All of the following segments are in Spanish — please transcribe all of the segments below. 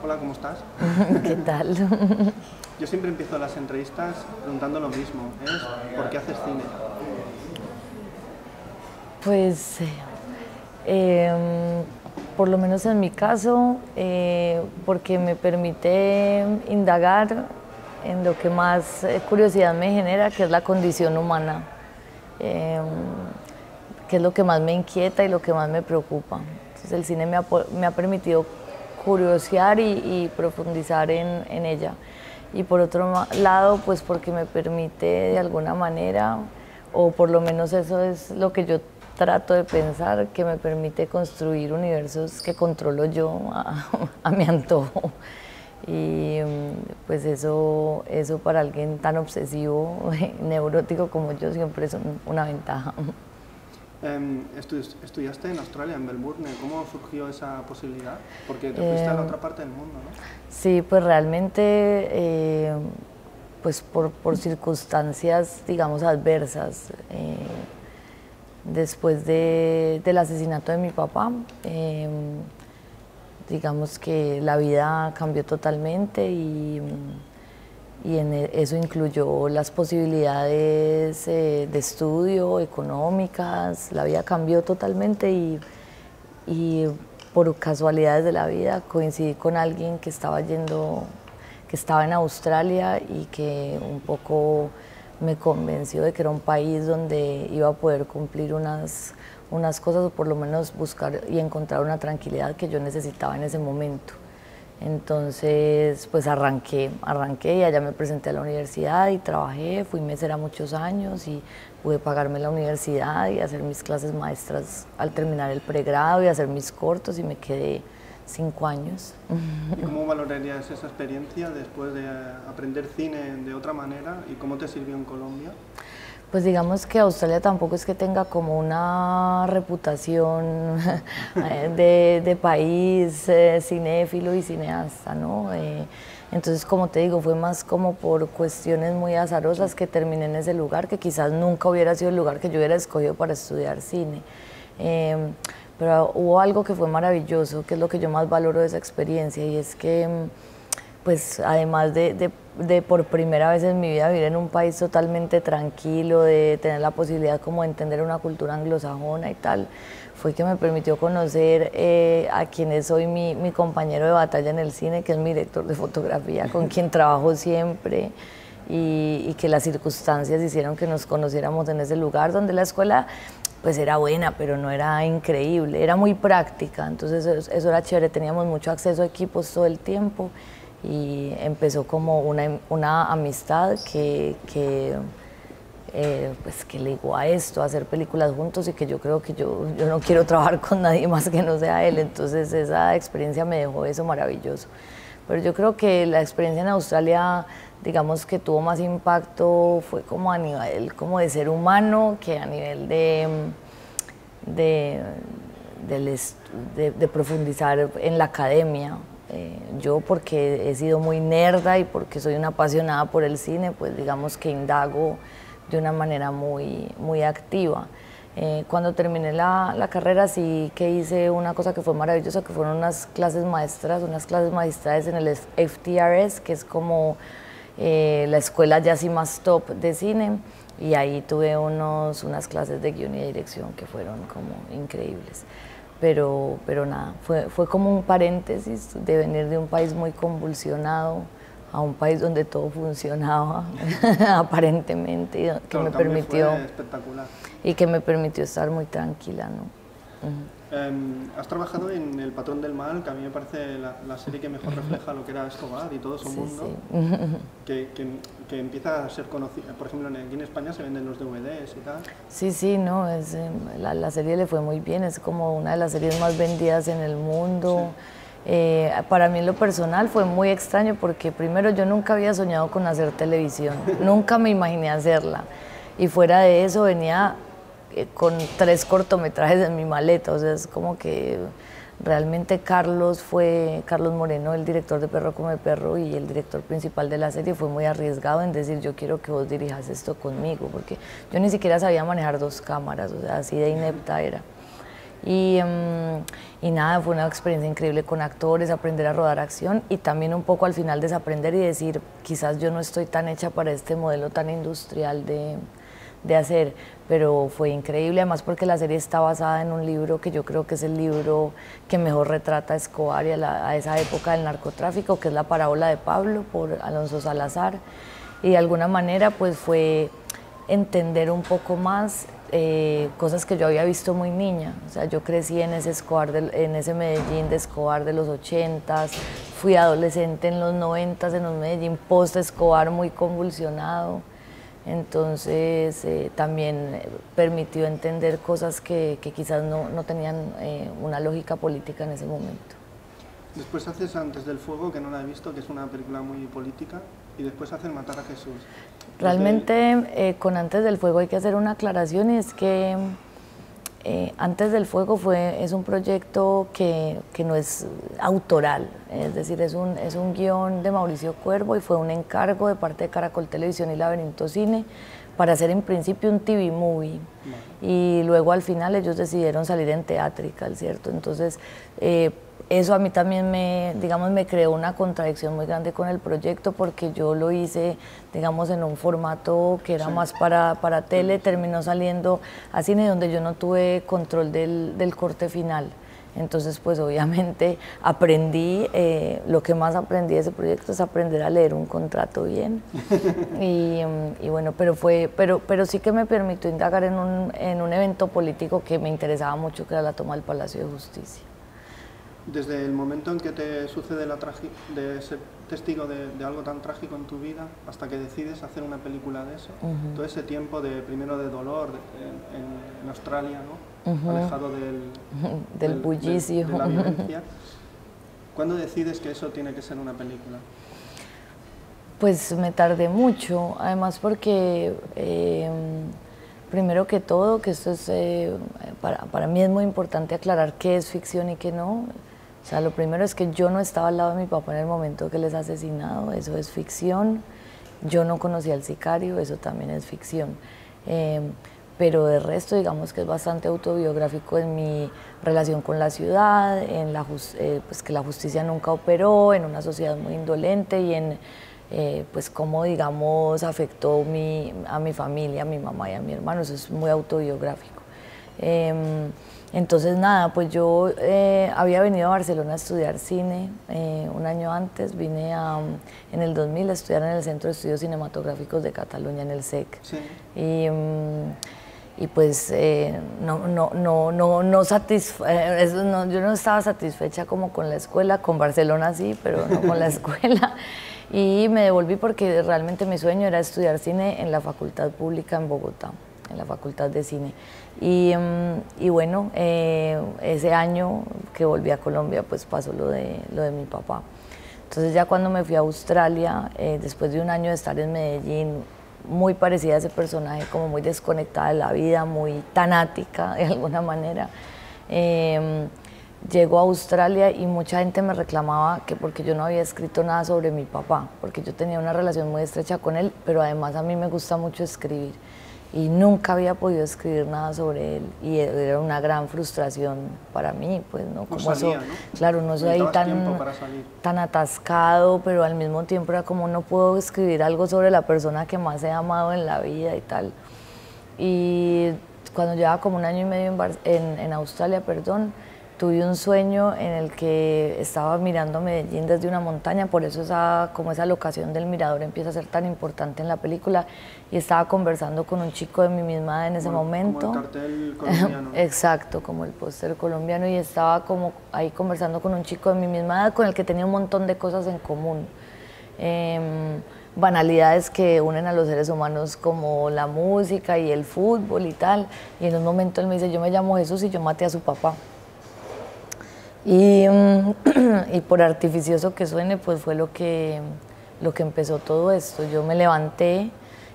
Hola, ¿cómo estás? ¿Qué tal? Yo siempre empiezo las entrevistas preguntando lo mismo, ¿por qué haces cine? Pues, por lo menos en mi caso, porque me permite indagar en lo que más curiosidad me genera, que es la condición humana, que es lo que más me inquieta y lo que más me preocupa. Entonces el cine me ha permitido curiosear y profundizar en ella. Y por otro lado, pues porque me permite de alguna manera, o por lo menos eso es lo que yo trato de pensar, que me permite construir universos que controlo yo a mi antojo. Y pues eso para alguien tan obsesivo, neurótico como yo, siempre es una ventaja. Estudiaste en Australia, en Melbourne. ¿Cómo surgió esa posibilidad? Porque te fuiste a la otra parte del mundo, ¿no? Sí, pues realmente pues por circunstancias, digamos, adversas. Después del asesinato de mi papá, digamos que la vida cambió totalmente y eso incluyó las posibilidades de estudio, económicas. La vida cambió totalmente y por casualidades de la vida coincidí con alguien que estaba en Australia y que un poco me convenció de que era un país donde iba a poder cumplir unas cosas, o por lo menos buscar y encontrar una tranquilidad que yo necesitaba en ese momento. Entonces, pues arranqué y allá me presenté a la universidad y trabajé, fui mesera muchos años y pude pagarme la universidad y hacer mis clases maestras al terminar el pregrado y hacer mis cortos, y me quedé 5 años. ¿Y cómo valorarías esa experiencia después de aprender cine de otra manera y cómo te sirvió en Colombia? Pues digamos que Australia tampoco es que tenga como una reputación de país cinéfilo y cineasta, ¿no? Entonces, como te digo, fue más como por cuestiones muy azarosas que terminé en ese lugar, que quizás nunca hubiera sido el lugar que yo hubiera escogido para estudiar cine. Pero hubo algo que fue maravilloso, que es lo que yo más valoro de esa experiencia, y es que pues además de por primera vez en mi vida vivir en un país totalmente tranquilo, de tener la posibilidad como de entender una cultura anglosajona y tal, fue que me permitió conocer a quien es hoy mi compañero de batalla en el cine, que es mi director de fotografía, con quien trabajo siempre, y que las circunstancias hicieron que nos conociéramos en ese lugar donde la escuela pues era buena, pero no era increíble, era muy práctica. Entonces eso era chévere, teníamos mucho acceso a equipos todo el tiempo, y empezó como una amistad pues que ligó a esto, a hacer películas juntos, y que yo creo que yo no quiero trabajar con nadie más que no sea él. Entonces esa experiencia me dejó eso maravilloso. Pero yo creo que la experiencia en Australia, digamos que tuvo más impacto, fue como a nivel como de ser humano, que a nivel de profundizar en la academia. Yo, porque he sido muy nerda y porque soy una apasionada por el cine, pues digamos que indago de una manera muy activa. Cuando terminé la carrera, sí que hice una cosa que fue maravillosa, que fueron unas clases maestrales en el FTRS, que es como la escuela ya así más top de cine, y ahí tuve unas clases de guión y de dirección que fueron como increíbles. Pero nada, fue como un paréntesis de venir de un país muy convulsionado a un país donde todo funcionaba aparentemente, y que me permitió, fue espectacular. y que me permitió estar muy tranquila, ¿no? Has trabajado en El patrón del mal, que a mí me parece la serie que mejor refleja lo que era Escobar y todo su mundo, sí. que empieza a ser conocida. Por ejemplo, aquí en España se venden los DVDs y tal. Sí, no, la serie le fue muy bien, es como una de las series más vendidas en el mundo. Sí. Para mí en lo personal fue muy extraño, porque primero yo nunca había soñado con hacer televisión, nunca me imaginé hacerla, y fuera de eso venía con 3 cortometrajes en mi maleta. O sea, es como que realmente Carlos Moreno, el director de Perro Come Perro y el director principal de la serie, fue muy arriesgado en decir: yo quiero que vos dirijas esto conmigo, porque yo ni siquiera sabía manejar 2 cámaras, o sea, así de inepta era. Y nada, fue una experiencia increíble con actores, aprender a rodar acción y también un poco al final desaprender y decir, quizás yo no estoy tan hecha para este modelo tan industrial de hacer, pero fue increíble, además porque la serie está basada en un libro que yo creo que es el libro que mejor retrata a Escobar y a esa época del narcotráfico, que es La parábola de Pablo, por Alonso Salazar, y de alguna manera pues fue entender un poco más cosas que yo había visto muy niña. O sea, yo crecí en ese Escobar, en ese Medellín de Escobar de los 80s, fui adolescente en los 90s en un Medellín post Escobar muy convulsionado, entonces también permitió entender cosas que quizás no tenían una lógica política en ese momento. Después haces Antes del fuego, que no la he visto, que es una película muy política, y después haces Matar a Jesús. Realmente con Antes del fuego hay que hacer una aclaración, y es que Antes del fuego es un proyecto que no es autoral, es decir, es un guión de Mauricio Cuervo y fue un encargo de parte de Caracol Televisión y Laberinto Cine para hacer en principio un TV movie. Y luego al final ellos decidieron salir en Theatrical, ¿cierto? Entonces eso a mí también me creó una contradicción muy grande con el proyecto, porque yo lo hice, digamos, en un formato que era más para tele, terminó saliendo a cine donde yo no tuve control del corte final. Entonces, pues obviamente aprendí, lo que más aprendí de ese proyecto es aprender a leer un contrato bien. Y bueno, pero sí que me permitió indagar en un evento político que me interesaba mucho, que era la toma del Palacio de Justicia. Desde el momento en que te sucede de ser testigo de algo tan trágico en tu vida, hasta que decides hacer una película de eso, todo ese tiempo primero de dolor en Australia, ¿no? Alejado del bullicio, de la violencia, ¿cuándo decides que eso tiene que ser una película? Pues me tardé mucho, además porque primero que todo, que esto es, para mí es muy importante aclarar qué es ficción y qué no. O sea, lo primero es que yo no estaba al lado de mi papá en el momento que él es asesinado, eso es ficción. Yo no conocía al sicario, eso también es ficción. Pero de resto, digamos que es bastante autobiográfico en mi relación con la ciudad, pues que la justicia nunca operó, en una sociedad muy indolente y en pues cómo, digamos, afectó a mi familia, a mi mamá y a mi hermano. Eso es muy autobiográfico. Entonces nada, pues yo había venido a Barcelona a estudiar cine un año antes, vine en el 2000 a estudiar en el Centro de Estudios Cinematográficos de Cataluña, en el CEC. Sí. Y pues yo no estaba satisfecha como con la escuela, con Barcelona sí, pero no con la escuela. Y me devolví porque realmente mi sueño era estudiar cine en la Facultad Pública en Bogotá, en la Facultad de Cine. Y bueno, ese año que volví a Colombia, pues pasó lo de mi papá. Entonces ya cuando me fui a Australia, después de un año de estar en Medellín, muy parecida a ese personaje, como muy desconectada de la vida, muy tanática de alguna manera, llego a Australia y mucha gente me reclamaba que porque yo no había escrito nada sobre mi papá, porque yo tenía una relación muy estrecha con él, pero además a mí me gusta mucho escribir y nunca había podido escribir nada sobre él, y era una gran frustración para mí, pues no, como salía, eso, ¿no? Claro, no soy ahí tan atascado, pero al mismo tiempo era como no puedo escribir algo sobre la persona que más he amado en la vida y tal. Y cuando llevaba como un año y medio en Australia, tuve un sueño en el que estaba mirando Medellín desde una montaña, por eso esa locación del mirador empieza a ser tan importante en la película, y estaba conversando con un chico de mi misma edad en ese momento. Como el cartel colombiano. Exacto, como el póster colombiano, y estaba como ahí conversando con un chico de mi misma edad con el que tenía un montón de cosas en común. Banalidades que unen a los seres humanos como la música y el fútbol y tal, y en un momento él me dice, yo me llamo Jesús y yo maté a su papá. Y por artificioso que suene, pues fue lo que empezó todo esto. Yo me levanté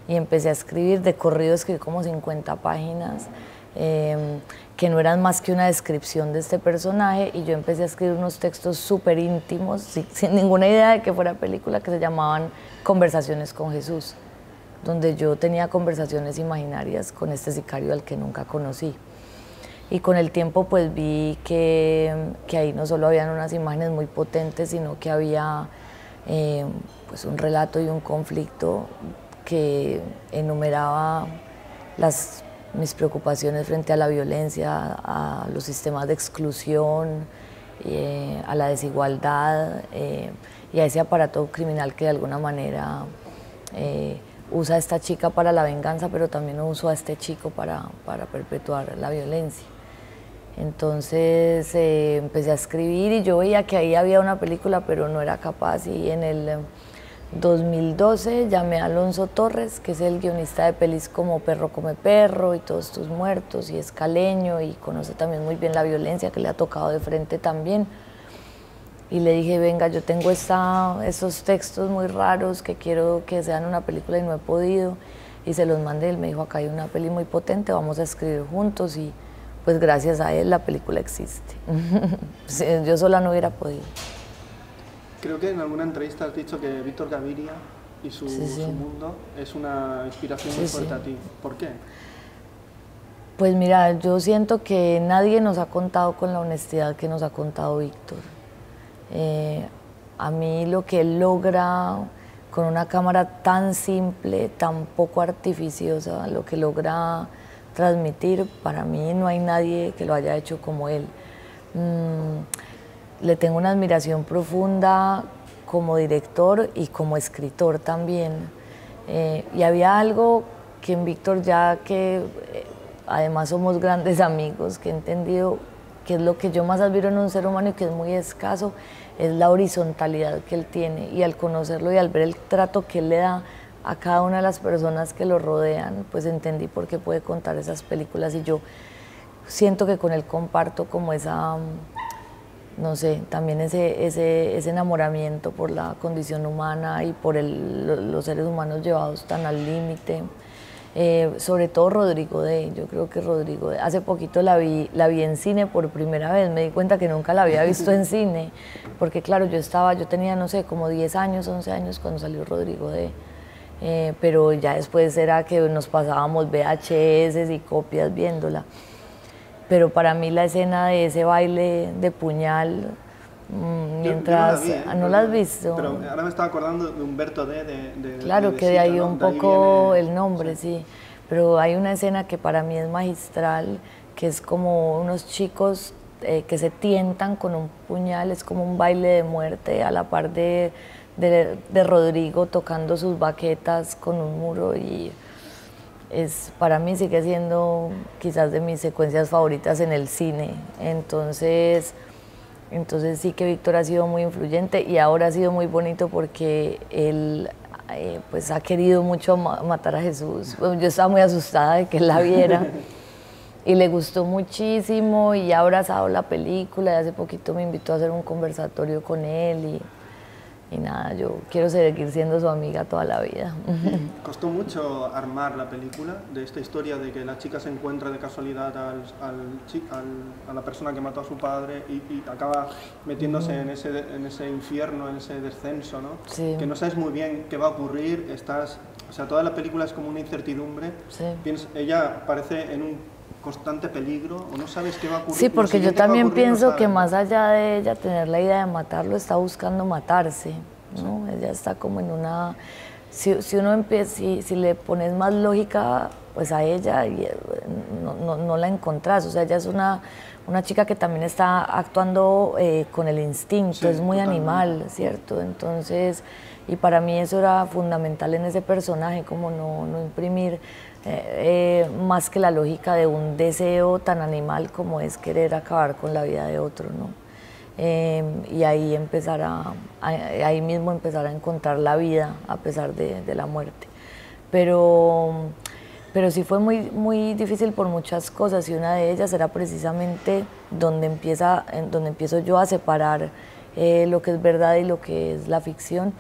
y empecé a escribir, de corrido escribí como 50 páginas, que no eran más que una descripción de este personaje, y yo empecé a escribir unos textos súper íntimos, sin ninguna idea de que fuera película, que se llamaban Conversaciones con Jesús, donde yo tenía conversaciones imaginarias con este sicario al que nunca conocí. y con el tiempo pues vi que ahí no solo habían unas imágenes muy potentes, sino que había pues un relato y un conflicto que enumeraba mis preocupaciones frente a la violencia, a los sistemas de exclusión, a la desigualdad y a ese aparato criminal que de alguna manera usa a esta chica para la venganza, pero también usa a este chico para perpetuar la violencia. Entonces empecé a escribir y yo veía que ahí había una película, pero no era capaz, y en el 2012 llamé a Alonso Torres, que es el guionista de pelis como Perro come perro y Todos tus muertos, y es caleño y conoce también muy bien la violencia, que le ha tocado de frente también. Y le dije, venga, yo tengo esos textos muy raros que quiero que sean una película y no he podido, y se los mandé. Él me dijo, acá hay una peli muy potente, vamos a escribir juntos, y pues gracias a él la película existe. Yo sola no hubiera podido. Creo que en alguna entrevista has dicho que Víctor Gaviria y su mundo es una inspiración muy fuerte a ti. ¿Por qué? Pues mira, yo siento que nadie nos ha contado con la honestidad que nos ha contado Víctor. A mí lo que él logra con una cámara tan simple, tan poco artificiosa, lo que logra transmitir, para mí no hay nadie que lo haya hecho como él. Le tengo una admiración profunda como director y como escritor también. Y había algo que en Víctor, ya que además somos grandes amigos, que he entendido que es lo que yo más admiro en un ser humano y que es muy escaso, es la horizontalidad que él tiene. Y al conocerlo y al ver el trato que él le da a cada una de las personas que lo rodean, pues entendí por qué puede contar esas películas, y yo siento que con él comparto como esa, no sé, también ese enamoramiento por la condición humana y por los seres humanos llevados tan al límite. Sobre todo Rodrigo Dey. Yo creo que Rodrigo Dey, hace poquito la vi en cine por primera vez, me di cuenta que nunca la había visto en cine, porque claro, yo tenía, no sé, como 10 años, 11 años cuando salió Rodrigo Dey. Pero ya después era que nos pasábamos VHS y copias viéndola. Pero para mí la escena de ese baile de puñal, mientras... Yo no la vi, ¿no la has visto? Pero ahora me estaba acordando de Humberto D. Claro, que de ahí un poco el nombre, sí. Pero hay una escena que para mí es magistral, que es como unos chicos que se tientan con un puñal, es como un baile de muerte a la par de Rodrigo tocando sus baquetas con un muro, y para mí sigue siendo quizás de mis secuencias favoritas en el cine. Entonces sí que Víctor ha sido muy influyente, y ahora ha sido muy bonito porque él pues ha querido mucho matar a Jesús. Yo estaba muy asustada de que él la viera y le gustó muchísimo y ha abrazado la película, y hace poquito me invitó a hacer un conversatorio con él, y nada, yo quiero seguir siendo su amiga toda la vida. ¿Costó mucho armar la película de esta historia de que la chica se encuentra de casualidad a la persona que mató a su padre y acaba metiéndose en ese infierno, en ese descenso, ¿no? Sí. Que no sabes muy bien qué va a ocurrir, o sea, toda la película es como una incertidumbre. Sí. Ella parece en un constante peligro, o no sabes qué va a ocurrir. Sí, porque yo también pienso que más allá de ella tener la idea de matarlo, está buscando matarse, ¿no? Sí. Ella está como en una... Si uno empieza, si le pones más lógica pues a ella, no la encontrás. O sea, ella es una chica que también está actuando con el instinto, sí, es muy animal, ¿cierto? Entonces, y para mí eso era fundamental en ese personaje, como no imprimir más que la lógica de un deseo tan animal como es querer acabar con la vida de otro, ¿no? Y ahí ahí mismo empezar a encontrar la vida a pesar de la muerte. Pero sí fue muy difícil por muchas cosas, y una de ellas era precisamente donde empiezo yo a separar lo que es verdad y lo que es la ficción.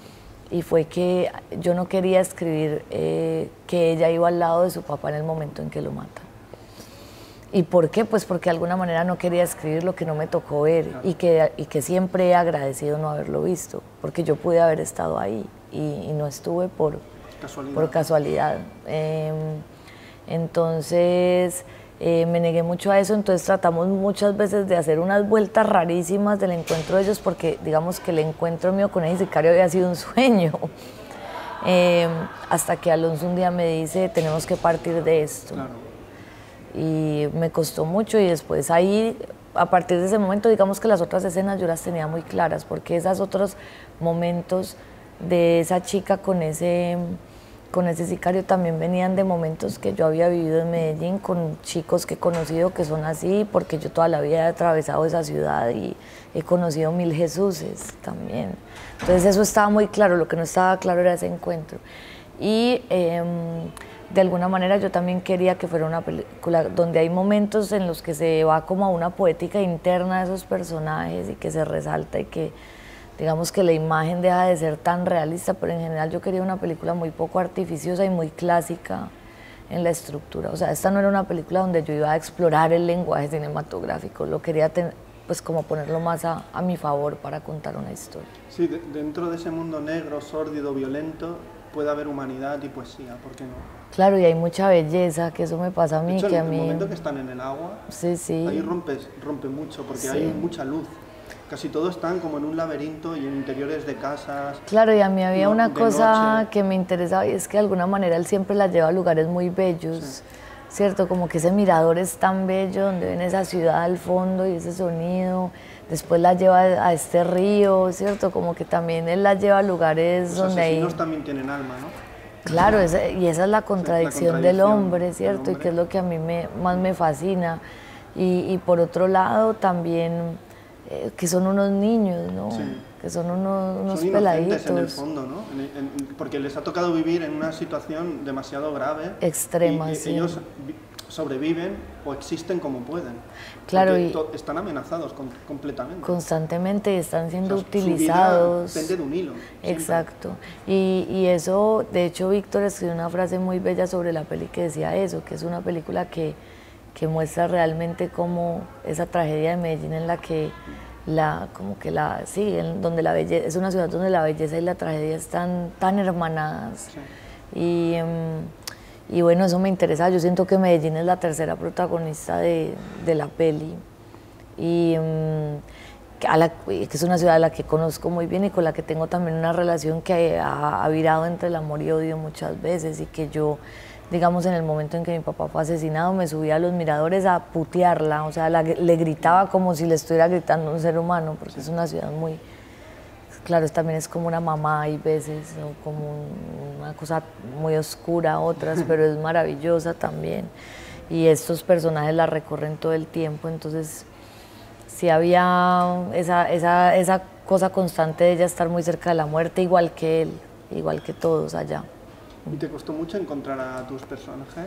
Y fue que yo no quería escribir que ella iba al lado de su papá en el momento en que lo matan. ¿Y por qué? Pues porque de alguna manera no quería escribir lo que no me tocó ver, y que siempre he agradecido no haberlo visto, porque yo pude haber estado ahí y no estuve por casualidad. Entonces me negué mucho a eso, entonces tratamos muchas veces de hacer unas vueltas rarísimas del encuentro de ellos, porque digamos que el encuentro mío con el sicario había sido un sueño. Hasta que Alonso un día me dice, tenemos que partir de esto. Claro. Y me costó mucho, y después ahí, a partir de ese momento, digamos que las otras escenas yo las tenía muy claras, porque esos otros momentos de esa chica con ese sicario también venían de momentos que yo había vivido en Medellín con chicos que he conocido que son así, porque yo toda la vida he atravesado esa ciudad y he conocido 1000 Jesuses también. Entonces eso estaba muy claro, lo que no estaba claro era ese encuentro. Y de alguna manera yo también quería que fuera una película donde hay momentos en los que se va como a una poética interna de esos personajes y que se resalta y que digamos que la imagen deja de ser tan realista, pero en general yo quería una película muy poco artificiosa y muy clásica en la estructura. O sea, esta no era una película donde yo iba a explorar el lenguaje cinematográfico, lo quería pues como ponerlo más a mi favor para contar una historia. Sí, dentro de ese mundo negro, sórdido, violento, puede haber humanidad y poesía, ¿por qué no? Claro, y hay mucha belleza, que eso me pasa a mí. De hecho, que el momento que están en el agua, sí, sí. Ahí rompe mucho, porque hay mucha luz. Casi todos están como en un laberinto y en interiores de casas. Claro, y a mí había una cosa que me interesaba, y es que de alguna manera él siempre la lleva a lugares muy bellos, sí. ¿Cierto? Como que ese mirador es tan bello, donde ven esa ciudad al fondo y ese sonido. Después la lleva a este río, ¿cierto? Como que también él la lleva a lugares donde hay... Los asesinos también tienen alma, ¿no? Claro, y esa es la contradicción del hombre, ¿cierto? Y que es lo que a mí más me fascina. Y por otro lado también... que son unos niños, ¿no? Sí. Que son unos peladitos. En el fondo, ¿no? Porque les ha tocado vivir en una situación demasiado grave. Extrema, y sí. Ellos sobreviven o existen como pueden. Claro, están amenazados completamente. Constantemente están siendo utilizados. Su vida pende de un hilo. Exacto. Y eso, de hecho, Víctor escribió una frase muy bella sobre la peli que decía eso, que es una película que muestra realmente cómo esa tragedia de Medellín en la que donde la belleza, es una ciudad donde la belleza y la tragedia están tan hermanadas. Sí. Y bueno, eso me interesa. Yo siento que Medellín es la tercera protagonista de la peli. Y que es una ciudad a la que conozco muy bien y con la que tengo también una relación que ha virado entre el amor y odio muchas veces, y que yo, digamos, en el momento en que mi papá fue asesinado, me subí a los miradores a putearla, o sea, le gritaba como si le estuviera gritando a un ser humano, porque es una ciudad muy... Claro, también es como una mamá, hay veces, o como una cosa muy oscura, otras, pero es maravillosa también. Y estos personajes la recorren todo el tiempo, entonces sí había esa cosa constante de ella estar muy cerca de la muerte, igual que él, igual que todos allá. ¿Y te costó mucho encontrar a tus personajes?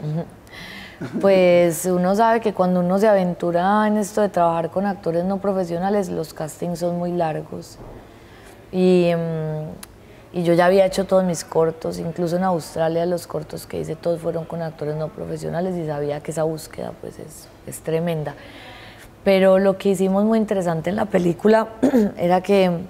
Pues uno sabe que cuando uno se aventura en esto de trabajar con actores no profesionales, los castings son muy largos. Y yo ya había hecho todos mis cortos, incluso en Australia los cortos que hice todos fueron con actores no profesionales, y sabía que esa búsqueda pues es tremenda. Pero lo que hicimos muy interesante en la película era que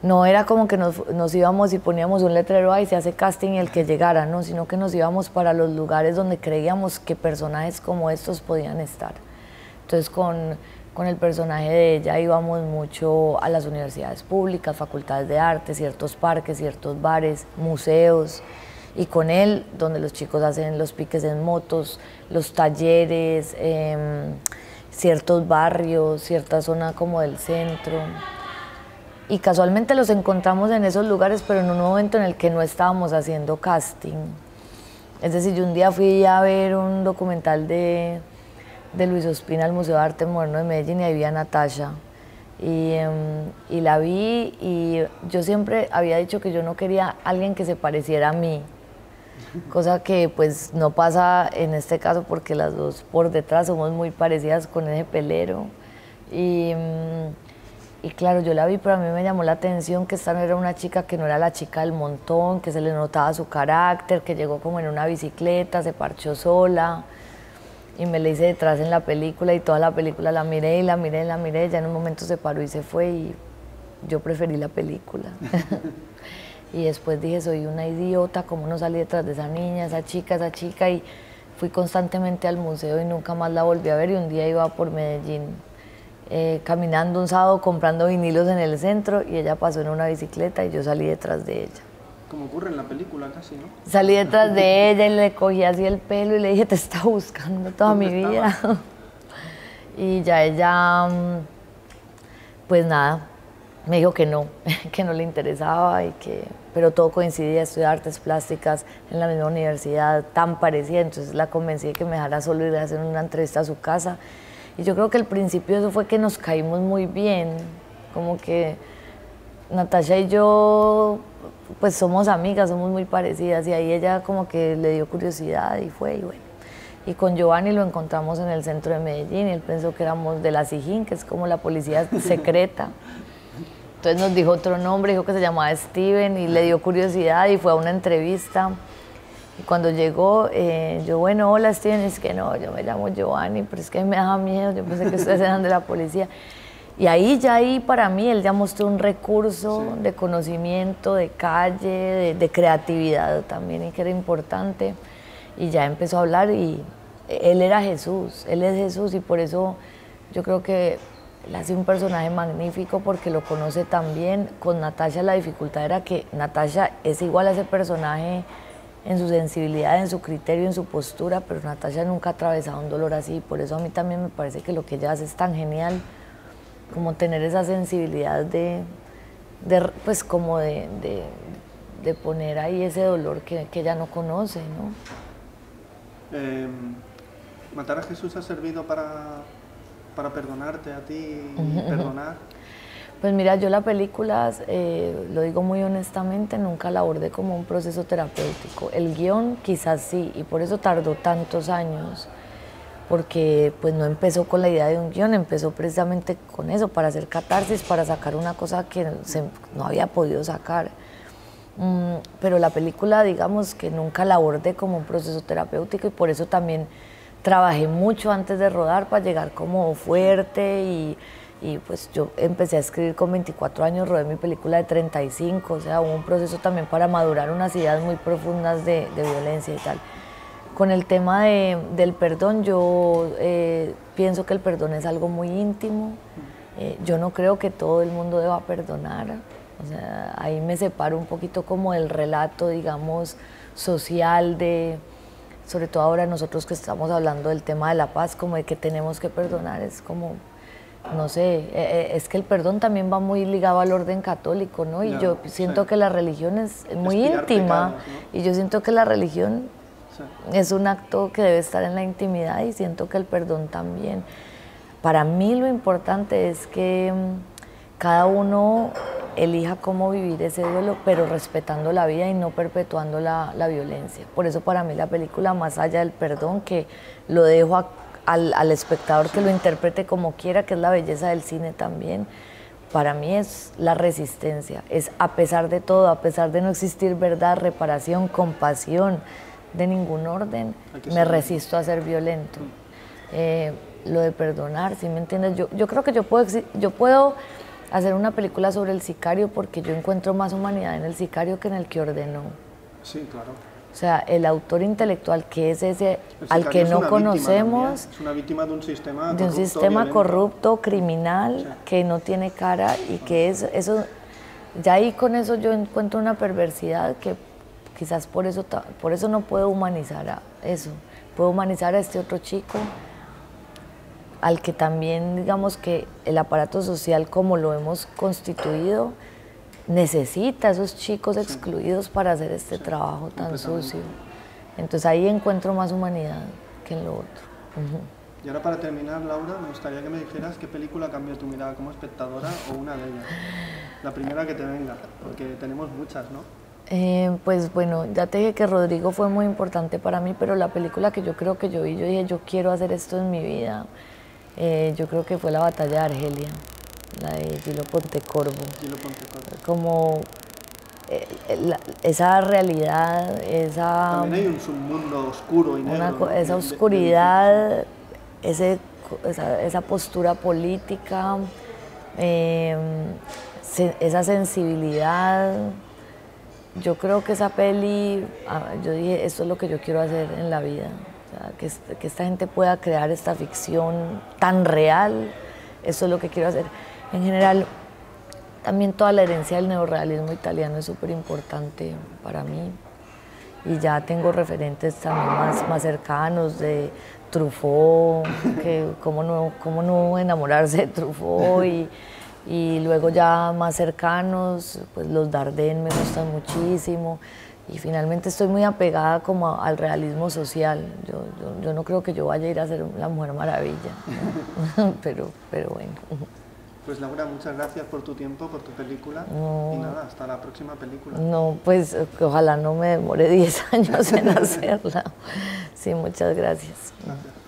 no era como que nos íbamos y poníamos un letrero ahí, se hace casting y el que llegara, no, sino que nos íbamos para los lugares donde creíamos que personajes como estos podían estar. Entonces con el personaje de ella íbamos mucho a las universidades públicas, facultades de arte, ciertos parques, ciertos bares, museos, y con él donde los chicos hacen los piques en motos, los talleres, ciertos barrios, cierta zona como del centro. Y casualmente los encontramos en esos lugares, pero en un momento en el que no estábamos haciendo casting. Es decir, yo un día fui a ver un documental de Luis Ospina al Museo de Arte Moderno de Medellín, y ahí vi a Natasha. Y la vi, y yo siempre había dicho que yo no quería alguien que se pareciera a mí, cosa que pues no pasa en este caso, porque las dos por detrás somos muy parecidas con ese pelero. Y claro, yo la vi, pero a mí me llamó la atención que esta no era una chica que no era la chica del montón, que se le notaba su carácter, que llegó como en una bicicleta, se parchó sola, y me la hice detrás en la película, y toda la película la miré y la miré y la miré, ya en un momento se paró y se fue, y yo preferí la película. Y después dije, soy una idiota, ¿cómo no salí detrás de esa niña, esa chica? Y fui constantemente al museo y nunca más la volví a ver, y un día iba por Medellín caminando un sábado comprando vinilos en el centro y ella pasó en una bicicleta y yo salí detrás de ella. Como ocurre en la película casi, ¿no? Salí detrás de ella y le cogí así el pelo y le dije, te estaba buscando toda mi vida. Y ya ella, pues nada, me dijo que no le interesaba, pero todo coincidía, estudié artes plásticas en la misma universidad, tan parecida, entonces la convencí de que me dejara solo ir a hacer una entrevista a su casa. Y yo creo que el principio de eso fue que nos caímos muy bien, como que Natasha y yo pues somos amigas, somos muy parecidas, y ahí ella como que le dio curiosidad y fue, y bueno. Y con Giovanni lo encontramos en el centro de Medellín y él pensó que éramos de la SIJIN, que es como la policía secreta. Entonces nos dijo otro nombre, dijo que se llamaba Steven y le dio curiosidad y fue a una entrevista. Y cuando llegó, yo, bueno, hola Steven, y es que no, yo me llamo Giovanni, pero es que me daba miedo, yo pensé que ustedes eran de la policía. Y ahí para mí, él ya mostró un recurso de conocimiento, de calle, de creatividad también, y que era importante. Y ya empezó a hablar y él era Jesús, él es Jesús, y por eso yo creo que él hace un personaje magnífico porque lo conoce tan bien. Con Natasha la dificultad era que Natasha es igual a ese personaje en su sensibilidad, en su criterio, en su postura, pero Natasha nunca ha atravesado un dolor así. Por eso a mí también me parece que lo que ella hace es tan genial, como tener esa sensibilidad pues como de poner ahí ese dolor que ella no conoce, ¿no? ¿Matar a Jesús ha servido para perdonarte a ti y perdonar? Pues mira, yo la película, lo digo muy honestamente, nunca la abordé como un proceso terapéutico. El guión quizás sí, y por eso tardó tantos años, porque pues no empezó con la idea de un guión, empezó precisamente con eso, para hacer catarsis, para sacar una cosa que no había podido sacar. Pero la película, digamos que nunca la abordé como un proceso terapéutico, y por eso también trabajé mucho antes de rodar para llegar como fuerte, y pues yo empecé a escribir con 24 años, rodé mi película de 35, o sea, hubo un proceso también para madurar unas ideas muy profundas de violencia y tal. Con el tema del perdón, yo pienso que el perdón es algo muy íntimo. Yo no creo que todo el mundo deba perdonar. O sea, ahí me separo un poquito como del relato, digamos, social sobre todo ahora nosotros que estamos hablando del tema de la paz, como de que tenemos que perdonar, es como, no sé, es que el perdón también va muy ligado al orden católico, ¿no? Y yo siento que la religión es muy íntima, pecados, ¿no? Y yo siento que la religión es un acto que debe estar en la intimidad, y siento que el perdón también. Para mí lo importante es que cada uno elija cómo vivir ese duelo, pero respetando la vida y no perpetuando la violencia. Por eso para mí la película, más allá del perdón, que lo dejo al espectador que lo interprete como quiera, que es la belleza del cine también, para mí es la resistencia, es a pesar de todo, a pesar de no existir verdad, reparación, compasión, de ningún orden, me resisto a ser violento. Lo de perdonar, ¿sí me entiendes? Yo creo que yo puedo hacer una película sobre el sicario porque yo encuentro más humanidad en el sicario que en el que ordenó. Sí, claro. O sea, el autor intelectual, que es ese al que no conocemos, es una víctima de un sistema corrupto, corrupto, criminal, sí, que no tiene cara, y que eso, ya ahí con eso yo encuentro una perversidad que quizás por eso no puedo humanizar a eso. Puedo humanizar a este otro chico, al que también, digamos que el aparato social como lo hemos constituido, necesita a esos chicos excluidos para hacer este trabajo tan sucio. Entonces ahí encuentro más humanidad que en lo otro. Y ahora, para terminar, Laura, me gustaría que me dijeras qué película cambió tu mirada como espectadora, o una de ellas. La primera que te venga, porque tenemos muchas, ¿no? Pues bueno, ya te dije que Rodrigo fue muy importante para mí, pero la película que yo creo que yo vi, yo dije, yo quiero hacer esto en mi vida, yo creo que fue La batalla de Argelia, la de Gilo Pontecorvo. Como esa realidad, esa... También hay un submundo oscuro y negro, ¿no? Esa oscuridad, esa postura política, esa sensibilidad. Yo creo que esa peli, yo dije, esto es lo que yo quiero hacer en la vida. O sea, que esta gente pueda crear esta ficción tan real, eso es lo que quiero hacer. En general, también toda la herencia del neorrealismo italiano es súper importante para mí. Y ya tengo referentes también más cercanos de Truffaut, que cómo no enamorarse de Truffaut, y luego ya más cercanos, pues los Dardenne me gustan muchísimo, y finalmente estoy muy apegada como al realismo social. Yo no creo que yo vaya a ir a ser la Mujer Maravilla, ¿no? pero bueno. Pues Laura, muchas gracias por tu tiempo, por tu película, y nada, hasta la próxima película. No, pues ojalá no me demore 10 años en hacerla. Sí, muchas gracias. Gracias.